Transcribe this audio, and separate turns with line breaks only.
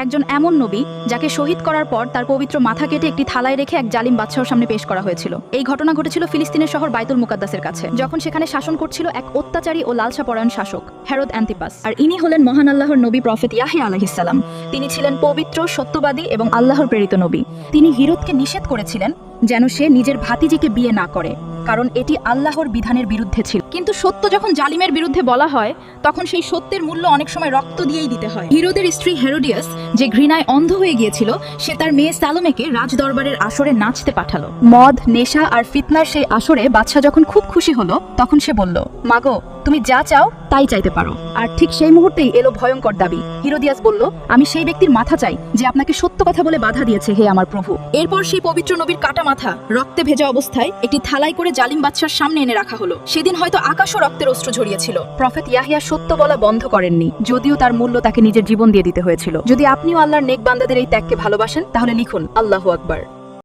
একজন এমন নবী যাকে শহীদ করার পর তার পবিত্র মাথা কেটে একটি থালায় রেখে এক জালিম বাদশাহর সামনে পেশ করা হয়েছিল। এই ঘটনা ঘটেছিল ফিলিস্তিনের শহর বাইতুল মুকাদ্দাসের কাছে, যখন সেখানে শাসন করছিল এক অত্যাচারী ও লালসাপরায়ণ শাসক হেরোদ অ্যান্টিপাস। আর ইনি হলেন মহান আল্লাহর নবী প্রফেট ইয়াহিয়া আলাইহিস সালাম। তিনি ছিলেন পবিত্র, সত্যবাদী এবং আল্লাহর প্রেরিত নবী। তিনি হিরোদকে নিষেধ করেছিলেন যেন সে নিজের ভাতিজিকে বিয়ে না করে, কারণ এটি আল্লাহর বিধানের বিরুদ্ধে ছিল। কিন্তু সত্য যখন জালিমের বিরুদ্ধে বলা হয়, তখন সেই সত্যের মূল্য অনেক সময় রক্ত দিয়েই দিতে হয়। হিরোদের স্ত্রী হেরোডিয়াস, যে ঘৃণায় অন্ধ হয়ে গিয়েছিল, সে তার মেয়ে সালোমেকে রাজদরবারের আসরে নাচতে পাঠালো। মদ, নেশা আর ফিতনার সেই আসরে বাদশা যখন খুব খুশি হলো, তখন সে বলল, মাগো, তুমি যা চাও তাই চাইতে পারো। আর ঠিক সেই মুহূর্তেই এলো ভয়ঙ্কর দাবি। হিরোদিয়াস বলল, আমি সেই ব্যক্তির মাথা চাই যে আপনাকে সত্য কথা বলে বাধা দিয়েছে, হে আমার প্রভু। এরপর সেই পবিত্র নবীর কাটা মাথা রক্তে ভেজা অবস্থায় একটি থালাই করে জালিম বাদশার সামনে এনে রাখা হলো। সেদিন হয়তো আকাশও রক্তের অশ্রু ঝরিয়েছিল। প্রফেট ইয়াহিয়া সত্য বলা বন্ধ করেননি, যদিও তার মূল্য তাকে নিজের জীবন দিয়ে দিতে হয়েছিল। যদি আপনিও আল্লাহর নেক বান্দাদের এই ত্যাগকে ভালোবাসেন, তাহলে লিখুন আল্লাহু আকবার।